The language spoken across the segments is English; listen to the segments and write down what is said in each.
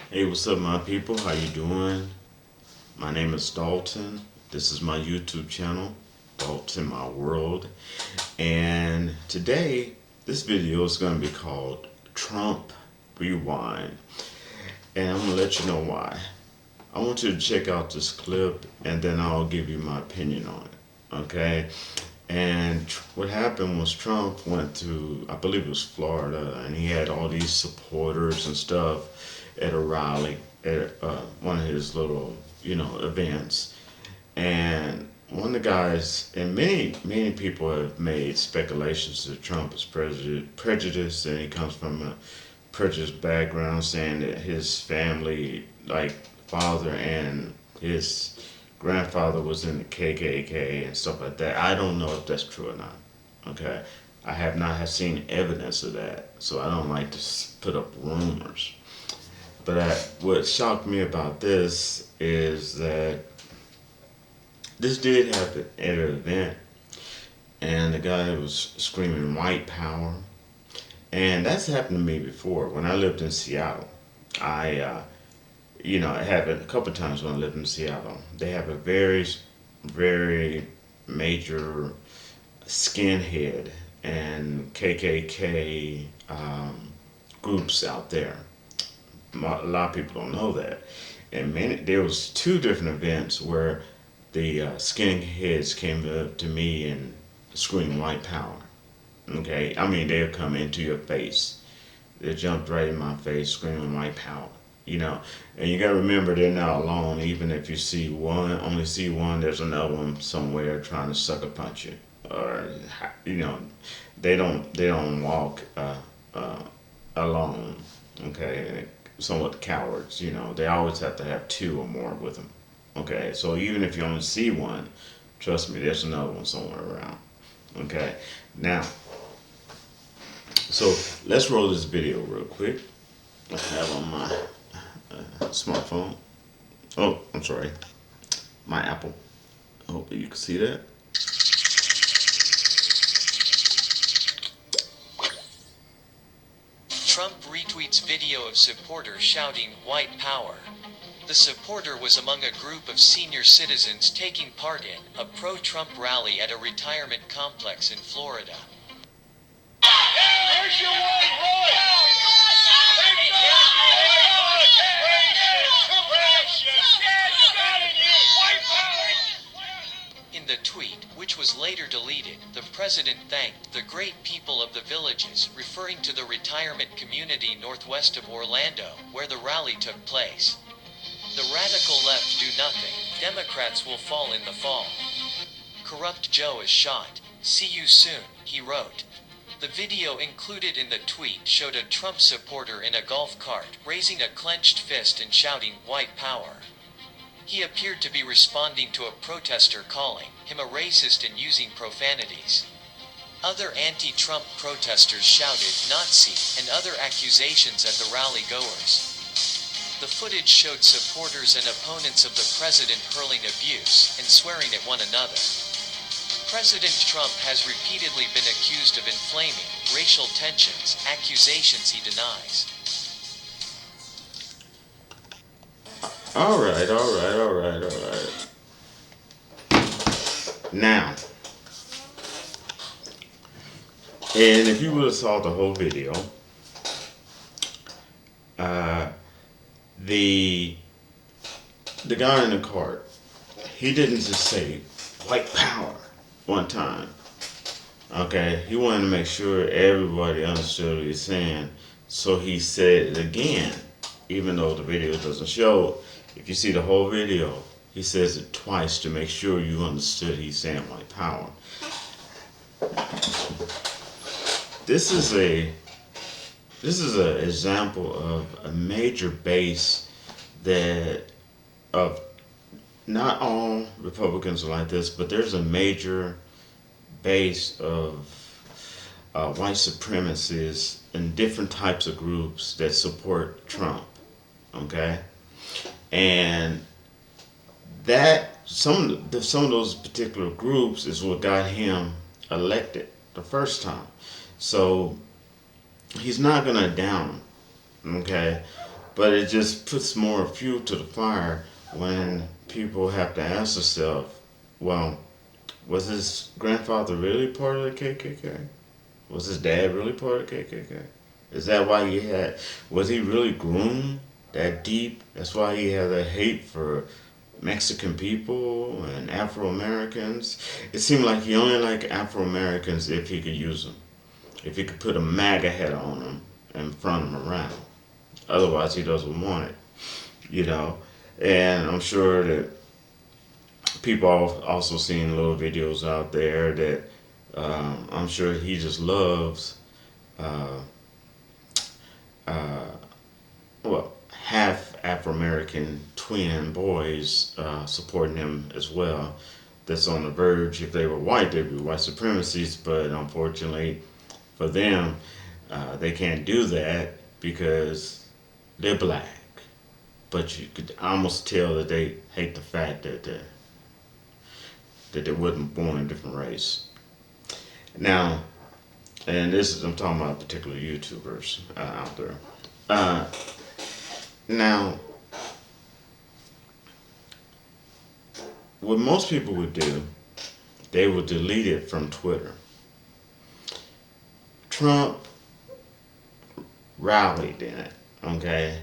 Hey, what's up, my people? How you doing? My name is Dalton. This is my YouTube channel, Dalton My World. And today, this video is going to be called Trump Rewind. And I'm going to let you know why. I want you to check out this clip and then I'll give you my opinion on it. Okay? And what happened was Trump went to, I believe it was Florida, and he had all these supporters and stuff at a rally, at one of his little, events. And one of the guys, and many people have made speculations that Trump is prejudiced, and he comes from a prejudiced background, saying that his family, like father and his grandfather, was in the KKK and stuff like that. I don't know if that's true or not. Okay, I have not have seen evidence of that, so I don't like to put up rumors. But what shocked me about this is that this did happen at an event, and the guy was screaming "White Power," and that's happened to me before when I lived in Seattle. I it happened a couple of times when I lived in Seattle. They have a very major skinhead and KKK groups out there. A lot of people don't know that. And there was two different events where the skinheads came up to me and screamed "White Power." Okay, I mean they'll come into your face. They jumped right in my face screaming "White Power." You know, and you gotta remember they're not alone. Even if you see one, only see one, there's another one somewhere trying to sucker punch you, or you know, they don't walk alone. Okay, somewhat cowards. They always have to have two or more with them. Okay, so even if you only see one, trust me, there's another one somewhere around. Okay, now, so let's roll this video real quick. I have on my smartphone. Oh, I'm sorry, my Apple. I hope you can see that. Trump retweets video of supporter shouting "White Power." The supporter was among a group of senior citizens taking part in a pro-Trump rally at a retirement complex in Florida. There's your white In the tweet, which was later deleted, the president thanked the great people of the villages, referring to the retirement community northwest of Orlando, where the rally took place. The radical left do nothing. Democrats will fall in the fall. Corrupt Joe is shot. See you soon, he wrote. The video included in the tweet showed a Trump supporter in a golf cart, raising a clenched fist and shouting "White Power." He appeared to be responding to a protester calling him a racist and using profanities. Other anti-Trump protesters shouted "Nazi" and other accusations at the rally goers. The footage showed supporters and opponents of the president hurling abuse and swearing at one another. President Trump has repeatedly been accused of inflaming racial tensions, accusations he denies. All right. Now, and if you would have saw the whole video, uh, the the guy in the cart, he didn't just say "White Power" one time. Okay, he wanted to make sure everybody understood what he's saying, so he said it again, even though the video doesn't show. If you see the whole video, he says it twice to make sure you understood he's saying "White Power." This is a an example of a major base that of not all Republicans are like this, but there's a major base of white supremacists and different types of groups that support Trump. Okay, and that some of those particular groups is what got him elected the first time. So he's not gonna down 'em, okay? But it just puts more fuel to the fire when people have to ask themselves, well, was his grandfather really part of the KKK? Was his dad really part of the KKK? Is that why was he really groomed that deep? That's why he had a hate for Mexican people and Afro Americans. It seemed like he only liked Afro Americans if he could use them. If he could put a MAGA hat on them and front them around. Otherwise, he doesn't want it, you know. And I'm sure that people have also seen little videos out there that I'm sure he just loves. Uh, uh, well, half Afro American twin boys supporting him as well. That's on the verge. If they were white, they'd be white supremacists, but unfortunately for them, they can't do that because they're black. But you could almost tell that they hate the fact that they wasn't born a different race. Now, and this is I'm talking about particular YouTubers out there. Uh, Now, what most people would do, they would delete it from Twitter. Trump rallied in it, okay?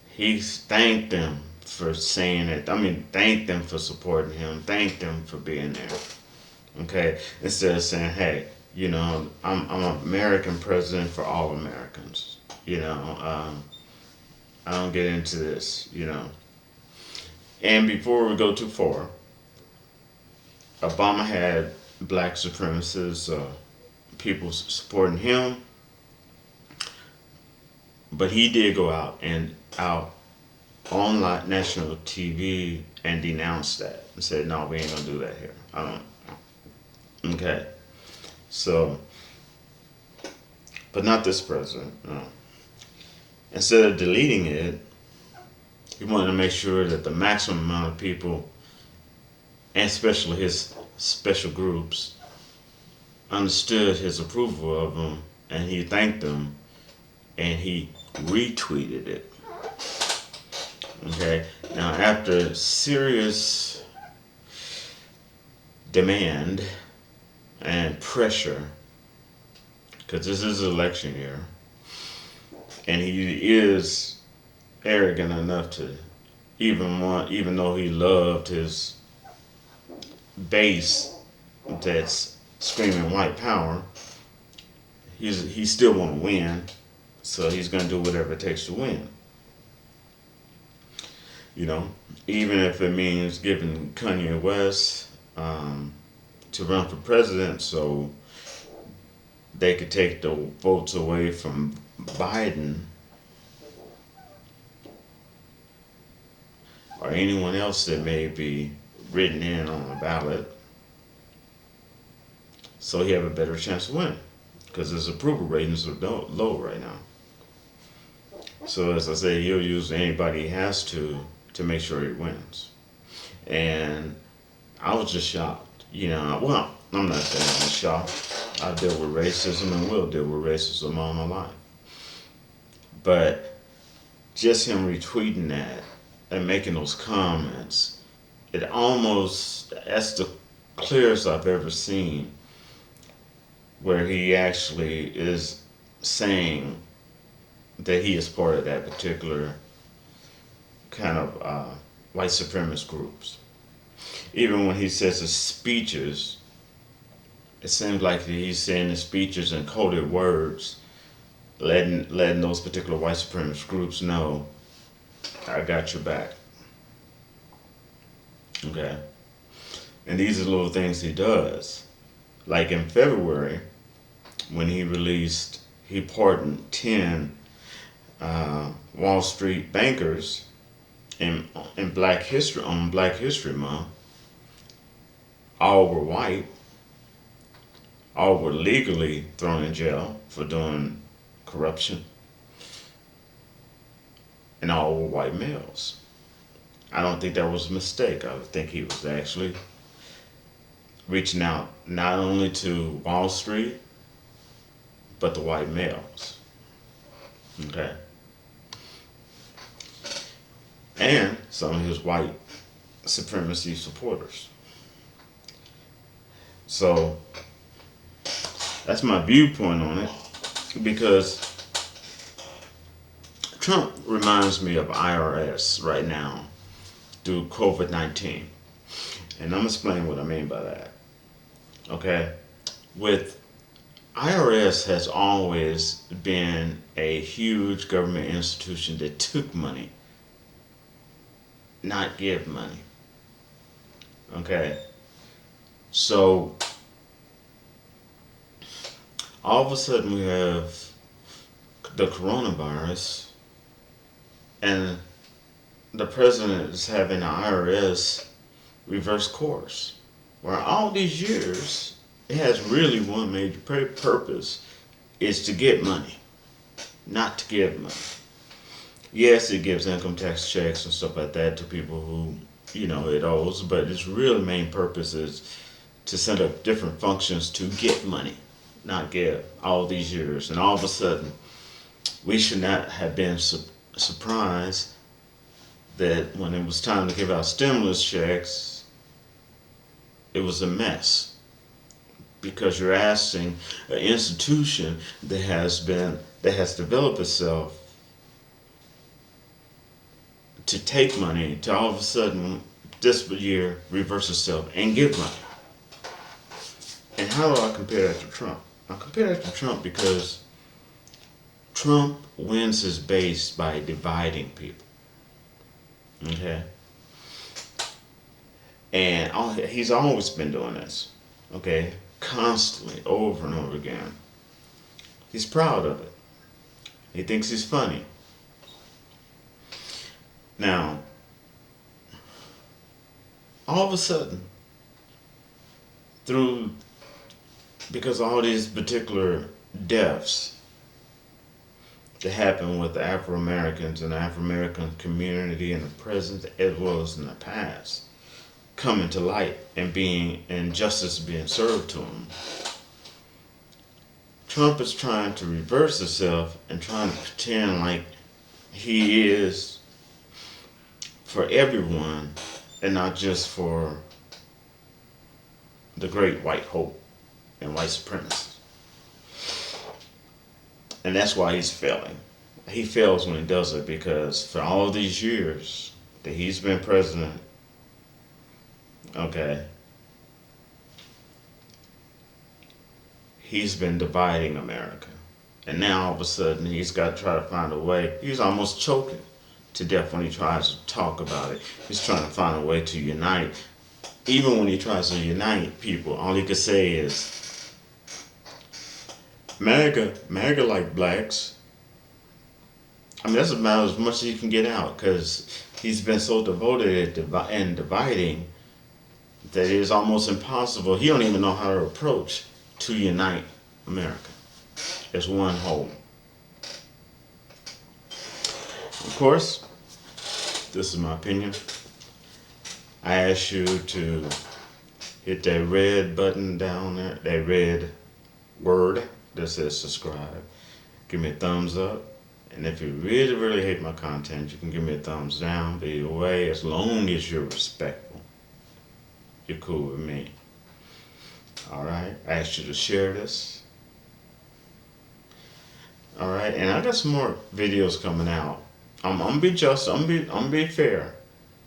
He thanked them for saying it. I mean, thanked them for supporting him, thanked them for being there, okay? Instead of saying, hey, I'm an American president for all Americans, I don't get into this. And before we go too far, Obama had black supremacists, people supporting him, but he did go out on national TV and denounce that and said, "No, we ain't gonna do that here." I don't. Okay, so, but not this president. No. Instead of deleting it, he wanted to make sure that the maximum amount of people, and especially his special groups, understood his approval of him, and he thanked them, and he retweeted it. Okay, now after serious demand and pressure, because this is election year, and he is arrogant enough to even though he loved his base that's screaming white power, he still want to win, so he's gonna do whatever it takes to win. Even if it means giving Kanye West to run for president, so they could take the votes away from Biden or anyone else that may be written in on the ballot, so he have a better chance of winning because his approval ratings are low right now. So as I say, he'll use anybody he has to make sure he wins. And I was just shocked. Well, I'm not saying I'm shocked. I've dealt with racism and will deal with racism all my life. But just him retweeting that and making those comments, that's the clearest I've ever seen where he actually is saying that he is part of that particular kind of white supremacist groups. Even when he says his speeches, it seems like he's saying his speeches in coded words, letting those particular white supremacist groups know, I got your back. Okay? And these are little things he does. Like in February, when he pardoned 10 Wall Street bankers in Black History Month. All were white. All were legally thrown in jail for doing corruption. And all were white males. I don't think that was a mistake. I think he was actually reaching out not only to Wall Street, but the white males. Okay. and some of his white supremacy supporters. So that's my viewpoint on it, because Trump reminds me of IRS right now through COVID-19. And I'm explaining what I mean by that. Okay? With IRS has always been a huge government institution that took money, not give money. Okay? So all of a sudden we have the coronavirus, and the president is having the IRS reverse course. Where all these years, it has really one major purpose, is to get money, not to give money. Yes, it gives income tax checks and stuff like that to people who, it owes, but its real main purpose is to set up different functions to get money, not give, all these years. And all of a sudden, we should not have been surprised that when it was time to give out stimulus checks, it was a mess, because you're asking an institution that has developed itself to take money to all of a sudden this year reverse itself and give money. And how do I compare that to Trump? I compare that to Trump because Trump wins his base by dividing people. Okay? And he's always been doing this. Okay? Constantly, over and over again. He's proud of it. He thinks he's funny. Now, all of a sudden, because all these particular deaths that happen with the Afro-Americans and the Afro-American community in the present as well as in the past, coming to light and justice being served to them. Trump is trying to reverse himself and trying to pretend like he is for everyone and not just for the great white hope and white supremacy. And that's why he's failing. He fails when he does it because for all these years that he's been president, okay, he's been dividing America. And now all of a sudden he's got to try to find a way. He's almost choking to death when he tries to talk about it. He's trying to find a way to unite. Even when he tries to unite people, all he could say is, MAGA like blacks. I mean, that's about as much as he can get out because he's been so devoted and dividing that it is almost impossible. He don't even know how to approach to unite America as one whole. Of course, this is my opinion. I ask you to hit that red button down there, that red word that says subscribe. Give me a thumbs up. And if you really, really hate my content, you can give me a thumbs down. But either way, as long as you're respectful, you're cool with me. Alright? I ask you to share this. Alright? And I got some more videos coming out. I'm gonna be just, I'm gonna be fair.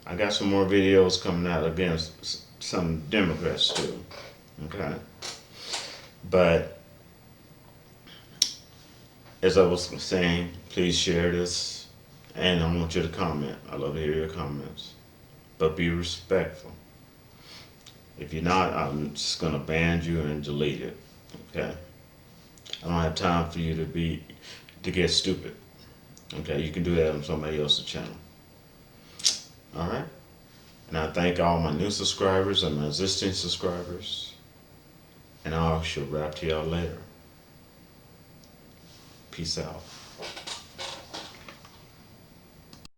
I got some more videos coming out against some Democrats too. Okay? But as I was saying, please share this. And I want you to comment. I love to hear your comments. But be respectful. If you're not, I'm just gonna ban you and delete it. Okay? I don't have time for you to get stupid. Okay, you can do that on somebody else's channel. Alright? And I thank all my new subscribers and my existing subscribers. And I shall rap to y'all later. Peace out.